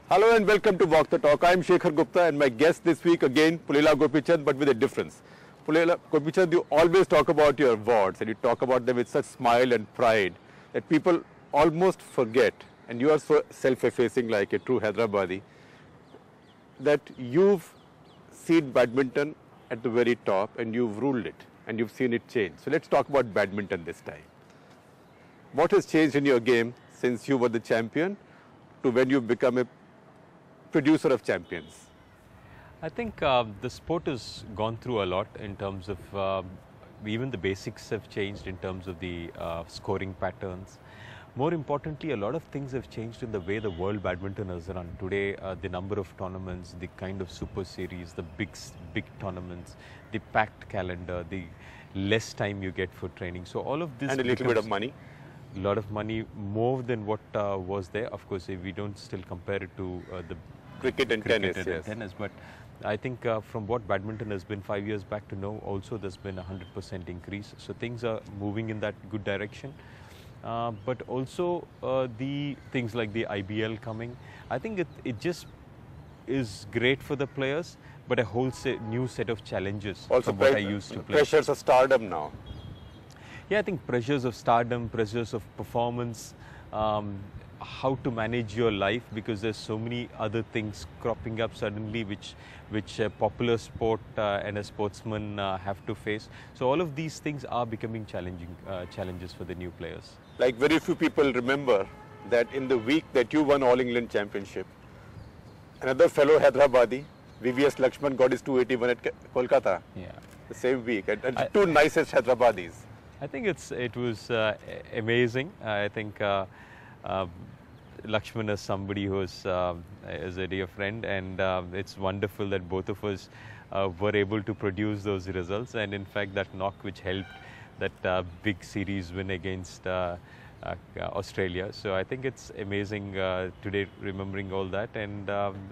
Hello and welcome to Walk the Talk. I am Shekhar Gupta and my guest this week again, Pullela Gopichand, but with a difference. Pullela Gopichand, you always talk about your awards and you talk about them with such smile and pride that people almost forget, and you are so self-effacing like a true Hyderabadi, that you've seen badminton at the very top and you've ruled it and you've seen it change. So let's talk about badminton this time. What has changed in your game since you were the champion to when you've become a producer of champions? I think the sport has gone through a lot in terms of even the basics have changed in terms of the scoring patterns. More importantly, a lot of things have changed in the way the world badminton is run. Today, the number of tournaments, the kind of super series, the big tournaments, the packed calendar, the less time you get for training. So all of this, and a little bit of money. A lot of money, more than what was there. Of course, we don't still compare it to the cricket and tennis, but I think from what badminton has been 5 years back to now, also there's been 100% increase. So things are moving in that good direction. But also the things like the IBL coming, I think it just is great for the players, but a whole new set of challenges also from what I used to play. Pressures of stardom now. Yeah, I think pressures of stardom, pressures of performance, how to manage your life, because there's so many other things cropping up suddenly which a popular sport and a sportsman have to face. So all of these things are becoming challenges for the new players. Like very few people remember that in the week that you won All England Championship, another fellow Hyderabadi, VVS Lakshman, got his 281 at Kolkata. Yeah. The same week, and two nicest Hyderabadis. I think it was amazing. I think Lakshman is somebody who is a dear friend, and it's wonderful that both of us were able to produce those results. And in fact, that knock which helped that big series win against Australia. So I think it's amazing today remembering all that, and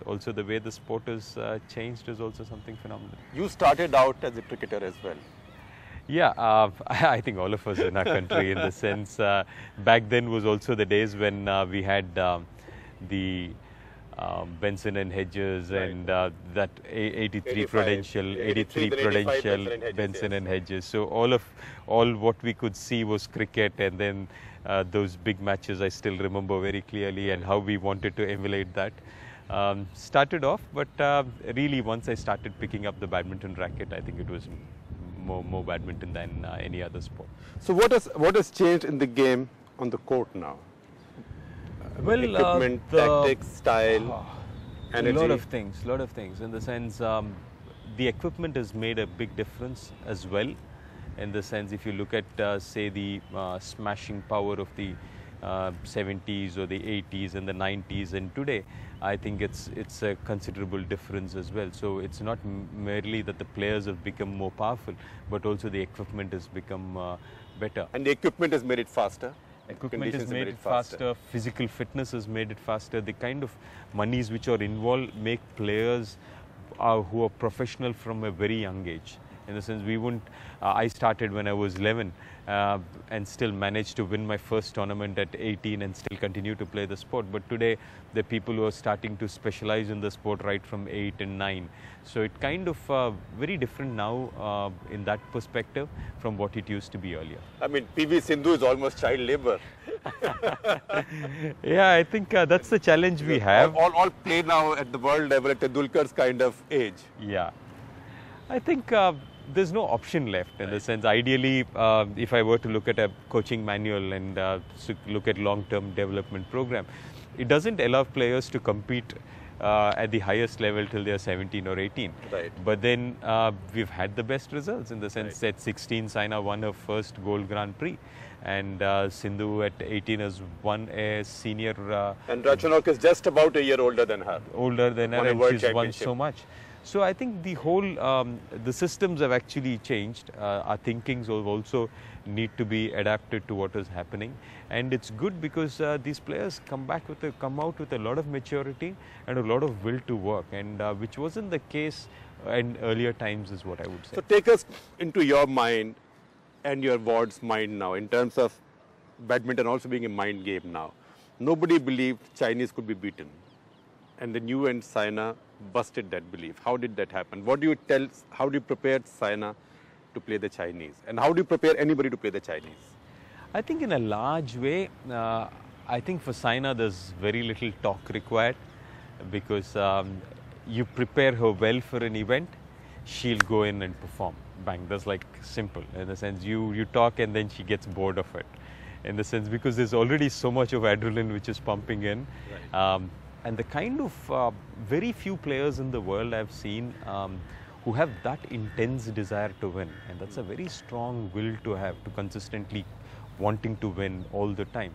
also the way the sport has changed is also something phenomenal. You started out as a cricketer as well. Yeah, I think all of us in our country, in the sense, back then was also the days when we had the Benson and Hedges, right, and that 83 Prudential, Benson and Hedges. So all what we could see was cricket, and then those big matches I still remember very clearly, and how we wanted to emulate that. Started off, but really once I started picking up the badminton racket, I think it was more badminton than any other sport. So what has changed in the game on the court now? Well, equipment, tactics, style, energy. A lot of things. In the sense, the equipment has made a big difference as well. In the sense, if you look at say the smashing power of the 70s or the 80s and the 90s and today, I think it's a considerable difference as well. So it's not merely that the players have become more powerful, but also the equipment has become better. And the equipment has made it faster. Equipment has made it faster. Physical fitness has made it faster. The kind of monies which are involved make players who are professional from a very young age. In the sense, we wouldn't. I started when I was 11 and still managed to win my first tournament at 18 and still continue to play the sport. But today, there are people who are starting to specialize in the sport right from 8 and 9. So it kind of very different now in that perspective from what it used to be earlier. I mean, PV Sindhu is almost child labor. Yeah, I think that's the challenge we have. All play now at the world level at Tendulkar's kind of age. Yeah. I think there's no option left in the sense. Ideally, if I were to look at a coaching manual and look at long-term development program, it doesn't allow players to compete at the highest level till they're 17 or 18. Right. But then we've had the best results in the sense that 16, Saina won her first Gold Grand Prix. And Sindhu at 18 has won a senior. And Rachanok is just about a year older than her. And she's won so much. So I think the whole, the systems have actually changed. Our thinkings also need to be adapted to what is happening. And it's good because these players come out with a lot of maturity and a lot of will to work, and which wasn't the case in earlier times, is what I would say. So take us into your mind and your ward's mind now, in terms of badminton also being a mind game now. Nobody believed Chinese could be beaten. And then you and Saina busted that belief. How did that happen? What do you tell, how do you prepare Saina to play the Chinese? And how do you prepare anybody to play the Chinese? I think in a large way, I think for Saina there's very little talk required, because you prepare her well for an event, she'll go in and perform. Bang, that's like simple. In the sense you talk and then she gets bored of it. In the sense, because there's already so much of adrenaline which is pumping in. Right. And the kind of very few players in the world I've seen who have that intense desire to win. And that's a very strong will to have, to consistently wanting to win all the time.